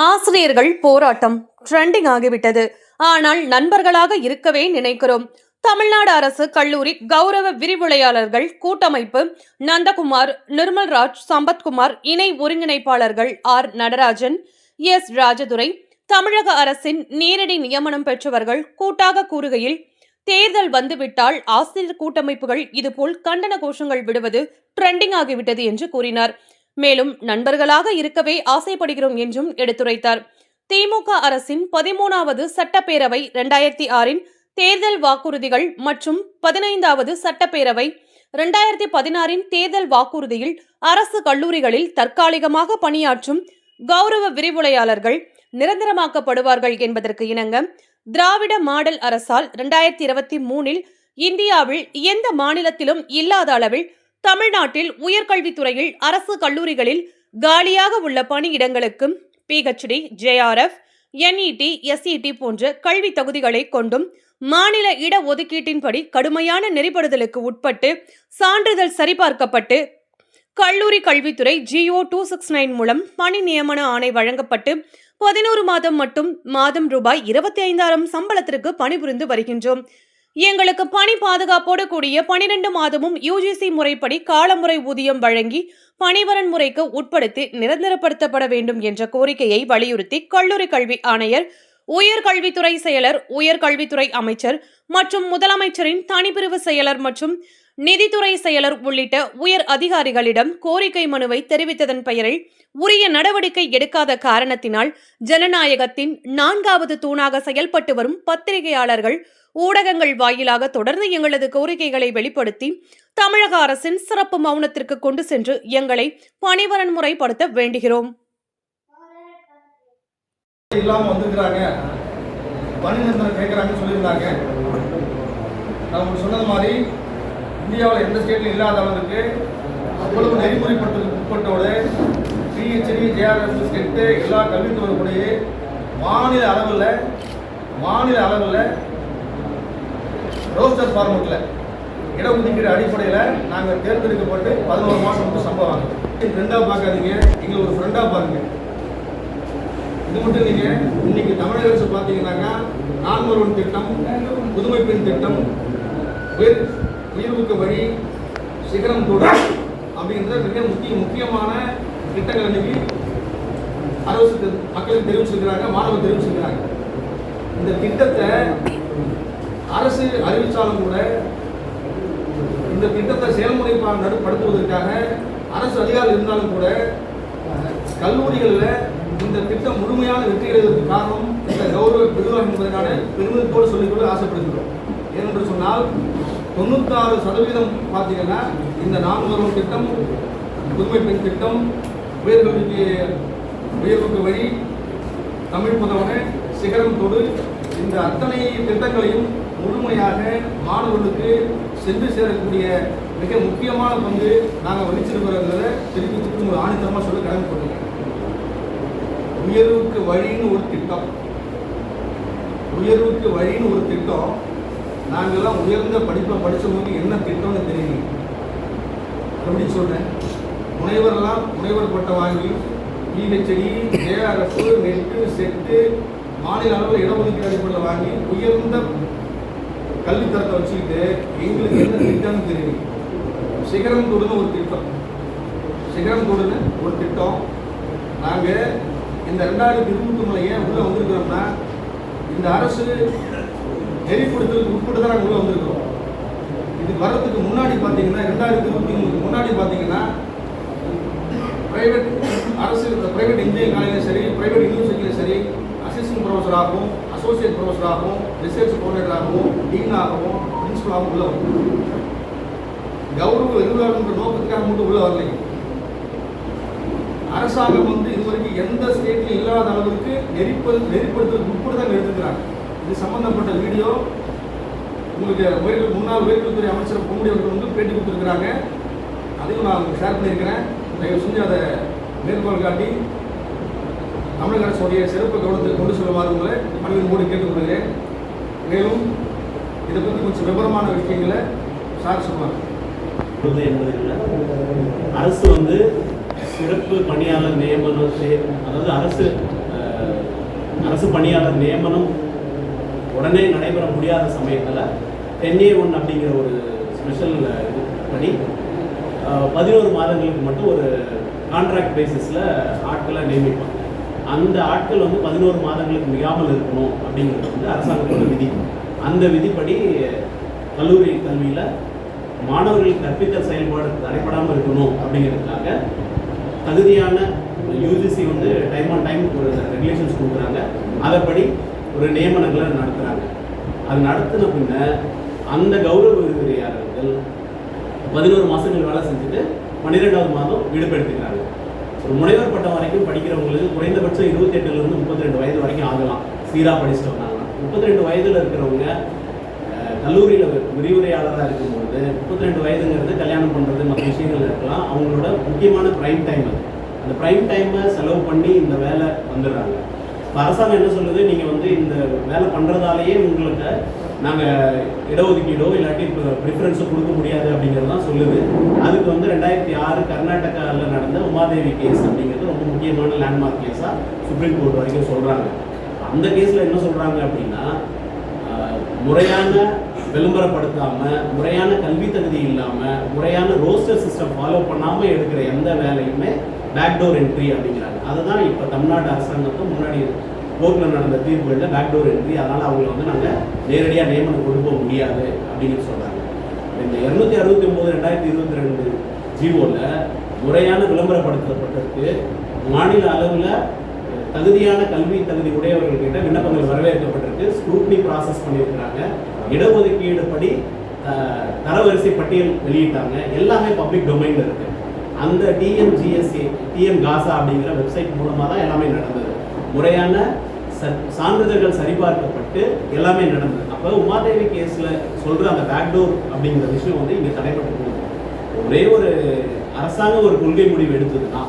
ஆசிரியர்கள் போராட்டம் ட்ரெண்டிங் ஆகிவிட்டது. ஆனால் நண்பர்களாக இருக்கவே நினைக்கிறோம். தமிழ்நாடு அரசு கல்லூரி கௌரவ விரிவுரையாளர்கள் கூட்டமைப்பு நந்தகுமார், நிர்மல்ராஜ், சம்பத்குமார், இணை ஒருங்கிணைப்பாளர்கள் ஆர் நடராஜன், எஸ் ராஜதுரை, தமிழக அரசின் நேரடி நியமனம் பெற்றவர்கள் கூட்டாக கூறுகையில், தேர்தல் வந்துவிட்டால் ஆசிரியர் கூட்டமைப்புகள் இதுபோல் கண்டன கோஷங்கள் விடுவது ட்ரெண்டிங் ஆகிவிட்டது என்று கூறினார். மேலும் நண்பர்களாக இருக்கவே ஆசைப்படுகிறோம் என்றும் எடுத்துரைத்தார். திமுக அரசின் 13வது சட்டப்பேரவை 2006 தேர்தல் வாக்குறுதிகள் மற்றும் 15வது சட்டப்பேரவை 2016 தேர்தல் வாக்குறுதியில் அரசு கல்லூரிகளில் தற்காலிகமாக பணியாற்றும் கௌரவ விரிவுரையாளர்கள் நிரந்தரமாக்கப்படுவார்கள் என்பதற்கு இணங்க திராவிட மாடல் அரசால் 2023 இந்தியாவில் எந்த மாநிலத்திலும் இல்லாத அளவில் தமிழ்நாட்டில் உயர்கல்வித்துறையில் அரசு கல்லூரிகளில் காலியாக உள்ள பணியிடங்களுக்கும் PhD, JRF, NET, SET போன்ற கல்வி தகுதிகளை கொண்டும் மாநில இடஒதுக்கீட்டின்படி கடுமையான நெறிப்படுதலுக்கு உட்பட்டு சான்றிதழ் சரிபார்க்கப்பட்டு கல்லூரி கல்வித்துறை GO 269 மூலம் பணி நியமன ஆணை வழங்கப்பட்டு 11 மாதம் மட்டும் மாதம் ரூபாய் 25,000 சம்பளத்திற்கு பணிபுரிந்து வருகின்றோம். எங்களுக்கு பணி பாதுகாப்போடு கூடிய 12 மாதமும் UGC முறைப்படி காலமுறை ஊதியம் வழங்கி பணிவரன் முறைக்கு உட்படுத்தி நிரந்தரப்படுத்தப்பட வேண்டும் என்ற கோரிக்கையை வலியுறுத்தி கல்லூரி கல்வி ஆணையர், உயர்கல்வித்துறை செயலர், உயர்கல்வித்துறை அமைச்சர் மற்றும் முதலமைச்சரின் தனிப்பிரிவு செயலர் மற்றும் நிதித்துறை செயலர் உள்ளிட்ட உயர் அதிகாரிகளிடம் கோரிக்கை மனுவை தெரிவித்ததன் பெயரில் உரிய நடவடிக்கை எடுக்காத காரணத்தினால் ஜனநாயகத்தின் 4வது தூணாக செயல்பட்டு வரும் பத்திரிகையாளர்கள், ஊடகங்கள் வாயிலாக தொடர்ந்து எங்களது கோரிக்கைகளை வெளிப்படுத்தி தமிழக அரசின் சிறப்பு மௌனத்திற்கு கொண்டு சென்று எங்களை பணிவரன் முறைப்படுத்த வேண்டுகிறோம். இந்தியாவில் எந்த ஸ்டேட்லையும் இல்லாத அளவுக்கு அவ்வளவு நெறிமுறைப்படுத்துவதற்கு உட்பட்டோடு PhD, JRF ஸ்டெட்டு எல்லா கல்வித்துறையுடைய மாநில அளவில் ரோஸ்டர் ஃபார்மெட்டில் இடஒதுக்கீடு அடிப்படையில் நாங்கள் தேர்ந்தெடுக்கப்பட்டு 11 மாதம் வந்து சம்பளம். ஃப்ரெண்டாக பார்க்காதீங்க, எங்களை ஒரு ஃப்ரெண்டாக பாருங்க. இது மட்டும் நீங்கள் இன்னைக்கு தமிழக அரசு பார்த்தீங்கன்னாக்கா நான்மொருவன் திட்டம், புதுமை பெண் திட்டம், உயர்வுக்கு வழி, சிகரம் தொடு அப்படிங்கிற மிக முக்கியமான திட்டங்கள் இன்னைக்கு அரசு மக்களுக்கு தெரிவிச்சிருக்கிறாங்க, மாணவர் தெரிவிச்சிருக்கிறாங்க. இந்த திட்டத்தை அரசு அறிவித்தாலும் கூட இந்த திட்டத்தை செயல்முறைப்படுத்துவதற்காக அரசு அதிகாரிகள் இருந்தாலும் கூட கல்லூரிகளில் இந்த திட்டம் முழுமையான வெற்றி அடைவதற்கு காரணம் இந்த கௌரவ விருதுவாக என்பதற்கான பெருமிதத்தோடு சொல்லிக்கொள்ள ஆசைப்படுகிறோம். ஏனென்று சொன்னால் 96% பார்த்தீங்கன்னா இந்த 4 திட்டம், புதுமை பெண் திட்டம், உயர்வுக்கு வழி, தமிழ் புதவன, சிகரம் தொடு, இந்த அத்தனை திட்டங்களையும் முழுமையாக மாணவர்களுக்கு சென்று சேரக்கூடிய மிக முக்கியமான பங்கு நாங்கள் வகிச்சிருக்கிறத திருப்பி ஒரு ஆணித்தரமாக சொல்ல கடமைப்பட்டிருக்கோம். உயர்வுக்கு வழின்னு ஒரு திட்டம் நாங்கள்லாம் உயர்ந்த படிப்பை படித்தவங்களுக்கு என்ன திட்டம்னு தெரியுங்க. எப்படி சொல்கிறேன், முனைவர் பட்டம் வாங்கி PhD, JRF, நெட்டு, செட்டு மாநில அளவில் இடஒதுக்கீடு அடிப்படையில் வாங்கி உயர்ந்த கல்வித்தரத்தை வச்சுக்கிட்டு எங்களுக்கு என்ன திட்டம்னு தெரியும். சிகரம் தொடுன்னு ஒரு திட்டம் நாங்கள் இந்த 2023 ஏன் உள்ளே வந்திருக்கிறோம்னா இந்த அரசு நெறிப்படுத்தலுக்கு உட்பட்டு தான் நாங்கள் உள்ளே வந்திருக்கிறோம். இதுக்கு வர்றதுக்கு முன்னாடி பார்த்தீங்கன்னா 2023 முன்னாடி பார்த்தீங்கன்னா பிரைவேட் இன்ஜினியரிங் காலேஜ்லையும் சரி, பிரைவேட் யூனிவர்சிட்டிலையும் சரி, அசிஸ்டன்ட் ப்ரொஃபஸராகவும், அசோசியேட் ப்ரொஃபஸராகவும், ரிசர்ச் கோஆர்டினேட்டராகவும், டீனாகவும், பிரின்சிபலாகவும் உள்ள வரும். கௌரவ விருதுவாளர்ன்ற நோக்கத்துக்காக மட்டும் உள்ள வரலைங்க. அரசாங்கம் வந்து இதுவரைக்கும் எந்த ஸ்டேட்லையும் இல்லாத அளவுக்கு நெறிப்படுத்துவதற்கு உட்பட்டு தான் எடுத்துக்கிறாங்க. இது சம்பந்தப்பட்ட வீடியோ உங்களுக்கு முன்னாள் உயர்கல்வித்துறை அமைச்சர் பொன்முடி அவர்கள் வந்து பேட்டி கொடுத்துருக்கிறாங்க. அதையும் நான் ஷேர் பண்ணியிருக்கிறேன். தயவு செஞ்சு அதை மேற்கோள் காட்டி தமிழக அரசுடைய சிறப்பு கவனத்தை கொண்டு செல்லுமாறு உங்களை பணியின் மூடி கேட்டுக்கொள்கிறேன். மேலும் இதை பற்றி கொஞ்சம் விவரமான விஷயங்களை சார் சொல்லுவாங்க. அரசு வந்து சிறப்பு பணியாளர் நியமனம், அதாவது அரசு அரசு பணியாளர் நியமனம் உடனே நடைபெற முடியாத சமயத்தில் 10A1 அப்படிங்கிற ஒரு ஸ்பெஷல் படி 11 மாதங்களுக்கு மட்டும் ஒரு கான்ட்ராக்ட் பேசிஸில் ஆட்களை நியமிப்பாங்க. அந்த ஆட்கள் வந்து 11 மாதங்களுக்கு மிகாமல் இருக்கணும் அப்படிங்கிறது வந்து அரசாங்கத்தோட விதி. அந்த விதிப்படி கல்லூரி கல்வியில் மாணவர்கள் கற்பித்தல் செயல்பாடு தடைப்படாமல் இருக்கணும் அப்படிங்கிறதுக்காக தகுதியான யூஜிசி வந்து டைம் ஆன் டைம் ஒரு ரெகுலேஷன்ஸ் கொடுக்குறாங்க. அதைப்படி ஒரு நியமனங்களை நடத்துகிறாங்க. அது நடத்தின பின்ன அந்த கௌரவ விரிவுரையாளர்கள் 11 மாதங்கள் வேலை செஞ்சுட்டு 12வது மாதம் விடுப்பு எடுத்துக்கிறாங்க. ஒரு முனைவர் பட்டம் வரைக்கும் படிக்கிறவங்களுக்கு குறைந்தபட்சம் 28லேருந்து 32 வயது வரைக்கும் ஆகலாம். சீராக படிச்சுட்டு வந்தாங்கன்னா 32 வயதில் இருக்கிறவங்க கல்லூரியில் விரிவுரையாளராக இருக்கும்போது 32 வயதுங்கிறது கல்யாணம் பண்ணுறது மற்ற விஷயங்கள் இருக்கலாம். அவங்களோட முக்கியமான ப்ரைம் டைம் அது. அந்த ப்ரைம் டைமை செலவு பண்ணி இந்த வேலை வந்துடுறாங்க. இப்போ அரசாங்கம் என்ன சொல்லுது, நீங்கள் வந்து இந்த வேலை பண்ணுறதாலேயே உங்களுக்கு நாங்கள் இடஒதுக்கீடோ இல்லாட்டி ப்ரிஃபரன்ஸோ கொடுக்க முடியாது அப்படிங்கிறது தான் சொல்லுது. அதுக்கு வந்து 2006 கர்நாடகாவில் நடந்த உமாதேவி கேஸ் அப்படிங்கிறது ரொம்ப முக்கியமான லேண்ட்மார்க் கேஸாக சுப்ரீம் கோர்ட் வரைக்கும் சொல்கிறாங்க. அந்த கேஸில் என்ன சொல்கிறாங்க அப்படின்னா, முறையான விளம்பரப்படுத்தாமல், முறையான கல்வி தகுதி இல்லாமல், முறையான ரோஸ்டர் சிஸ்டம் ஃபாலோ பண்ணாமல் எடுக்கிற எந்த வேலையுமே பேக்டோர் என்ட்ரி அப்படிங்கிறாங்க. அதுதான் இப்போ தமிழ்நாடு அரசாங்கத்தை முன்னாடி கோர்ட்டில் நடந்த தீர்ப்புகளில் பேக்டோர் என்ட்ரி. அதனால் அவங்களை வந்து நாங்கள் நேரடியாக நியமனம் கொண்டு போக முடியாது அப்படின்னு சொல்கிறாங்க. இந்த 269/2022 ஜிஓவில் முறையான விளம்பரப்படுத்தப்பட்டிருக்கு. மாநில அளவில் தகுதியான கல்வி தகுதி உடையவர்கள்கிட்ட விண்ணப்பங்கள் வரவேற்கப்பட்டிருக்கு. ஸ்க்ரூட்னி ப்ராசஸ் பண்ணியிருக்கிறாங்க. இடஒதுக்கீடு படி தரவரிசை பட்டியல் வெளியிட்டாங்க. எல்லாமே பப்ளிக் டொமைனில் இருக்குது. அந்த TNGASA அப்படிங்கிற வெப்சைட் மூலமாக தான் எல்லாமே நடந்தது. முறையான சான்றிதழ்கள் சரிபார்க்கப்பட்டு எல்லாமே நடந்தது. அப்போ உமாதேவி கேஸில் சொல்கிற அந்த பேக்டோர் அப்படிங்கிற விஷயம் வந்து இங்கே தடைப்பட்டு போகுது. ஒரே ஒரு அரசாங்கம் ஒரு கொள்கை முடிவு எடுத்ததுன்னா,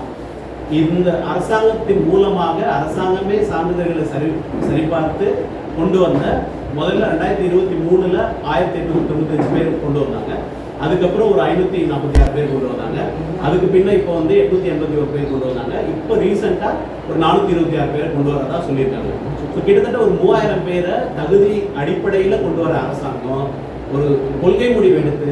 இந்த அரசாங்கத்தின் மூலமாக அரசாங்கமே சான்றிதழ்களை சரிபார்த்து கொண்டு வந்த முதல்ல 2023 1895 பேர் கொண்டு வந்தாங்க. அதுக்கப்புறம் ஒரு 546 பேர் கொண்டு வந்தாங்க. அதுக்கு பின்ன இப்போ வந்து 881 பேர் கொண்டு வந்தாங்க. இப்போ ரீசெண்டாக ஒரு 426 பேரை கொண்டு வரதா சொல்லியிருக்காங்க. ஸோ கிட்டத்தட்ட ஒரு 3000 பேரை தகுதி அடிப்படையில் கொண்டு வர அரசாங்கம் ஒரு கொள்கை முடிவு எடுத்து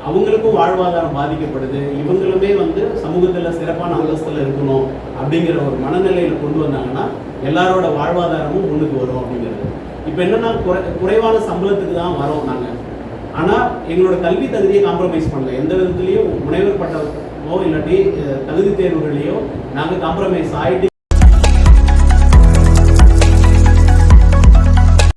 அவங்களுக்கும் வாழ்வாதாரம் பாதிக்கப்படுது, இவங்களுமே வந்து சமூகத்தில் சிறப்பான அந்தஸ்தில் இருக்கணும் அப்படிங்கிற ஒரு மனநிலையில் கொண்டு வந்தாங்கன்னா எல்லாரோட வாழ்வாதாரமும் முன்னுக்கு வரும் அப்படிங்கிறது. இப்போ என்னென்னா குறைவான சம்பளத்துக்கு தான் வரோம் நாங்கள், ஆனால் எங்களோட கல்வி தகுதியை காம்ப்ரமைஸ் பண்ணல. எந்த விதத்துலேயும் முனைவர் பட்டமோ இல்லாட்டி தகுதி தேர்வுகளையோ நாங்கள் காம்ப்ரமைஸ் ஆகிட்டு